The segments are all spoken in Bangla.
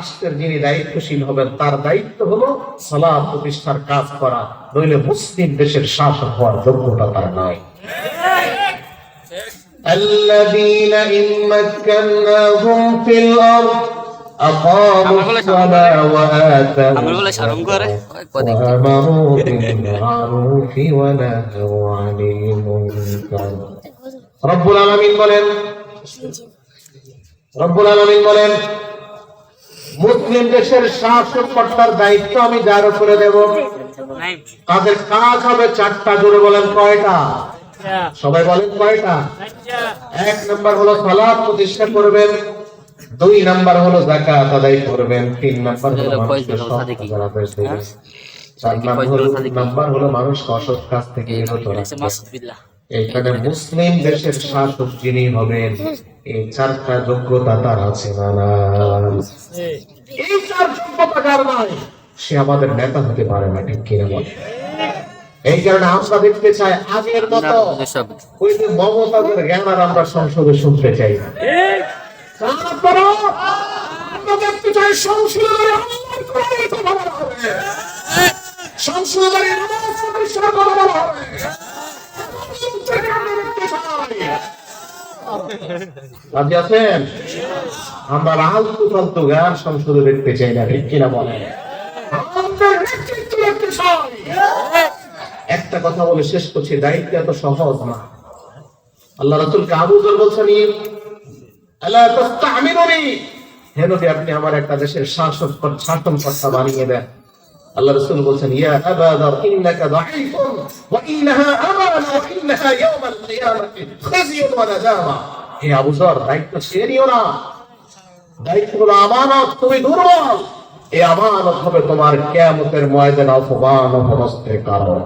রাষ্ট্রের যিনি দায়িত্বশীল হবেন তার দায়িত্ব হলো সালাত প্রতিষ্ঠার কাজ করা, নইলে মুসলিম দেশের শাসক হওয়ার যোগ্যতা তার নয়। الذين إن مكناهم في الأرض أقاموا الصلاة وآتوا الزكاة وآمروا بالمعروف ونهوا عن المنكر। রব্বুল আলামিন বলেন মুসলিম দেশের শাসক কর্তার দায়িত্ব আমি যার উপরে দেব। তাদের কাজ হবে চারটা। জোরে বলেন কয়টা? সবাই বলেন কয়টা? 1 নাম্বার হলো সালাত প্রতিষ্ঠা করবেন, 2 নাম্বার হলো যাকাত আদায় করবেন, 3 নাম্বার হলো মানুষকে সৎ কাজে আদেশ দেবেন, 4 নাম্বার হলো মানুষকে অসৎ কাজ থেকে বিরত রাখবেন। এইখানে মুসলিম দেশের শাসক যিনি হবেন এই 4টা যোগ্যতা তার আছে না? এই 4 যোগ্যতা কার নাই সে আমাদের নেতা হতে পারে না, ঠিক কিনা বলেন? এই কারণে আমরা দেখতে চাই আগের মতো ওই যে মমতাজের জ্ঞান আর আমরা সংসদে শুনতে চাই না। আমরা দেখতে চাই সংসদে রাজি আছেন? আমরা আলতু ফালতু গান সংসদে দেখতে চাই না, ঠিক কিনা বলেন? একটা কথা বলে শেষ করছি, দায়িত্ব এত সহজ না। আল্লাহ রাসূলকে আবু যর বলছেন, আলা তাস্তামিনুনি, হে নবী আপনি আমার একটা দেশের শাসনকর্তা বানিয়ে দেন। আল্লাহ রাসূল বলছেন, ইয়া আবা যর ইন্নাকা দাঈফুন ওয়া ইন্নাহা আমানা ওয়া ইন্নাহা ইয়াওমাল কিয়ামাতি খাযিয়ুন ওয়া নাদামা। হে আবু যর, দায়িত্ব ছেড়ে দিও না, দায়িত্ব হলো আমানত, তুমি দুর্বল, এই আমানত হবে তোমার কিয়ামতের ময়দানে অপমান ও অপদস্থের কারণ।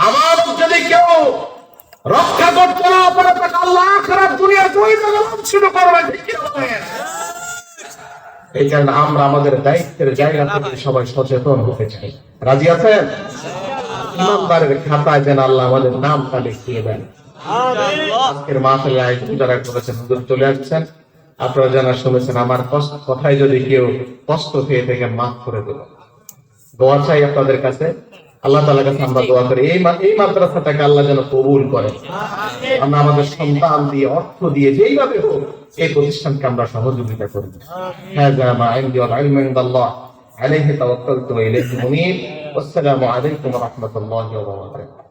আমানত যদি কেউ রক্ষা করতে না পারে তাকে আল্লাহ আখিরাত দুনিয়া দুই জায়গায় লাঞ্ছিত করবে, ঠিক কি বলেন? এই কারণে আমরা আমাদের দায়িত্বের জায়গা থেকে সবাই সচেতন হতে চাই। রাজি আছেন? ইমানদারের খাতায় যেন আল্লাহ আমাদের নামটা লিখিয়ে দেন। আজকের মাহফিলে আয়োজন যারা করেছেন হুজুর চলে আসছেন, আপনারা যারা শুনেছেন আমার কথায় যদি কেউ কষ্ট পেয়ে থেকে মাফ করে দেব। দোয়া চাই আপনাদের কাছে, আল্লাহ তাআলার কাছে আমরা দোয়া করি এই মাদ্রাসাটাকে আল্লাহ যেন কবুল করে। আমরা আমাদের সন্তান দিয়ে, অর্থ দিয়ে, যেইভাবে হোক এই প্রতিষ্ঠানকে আমরা সহযোগিতা করব। হাযা মা ইনদি ওয়াল ইলমু ইনদাল্লাহ আলাইহি তাওয়াক্কালতু ওয়া ইলাইহি মুনীব। আসসালামু আলাইকুম ওয়া রাহমাতুল্লাহি ওয়া বারাকাতুহু।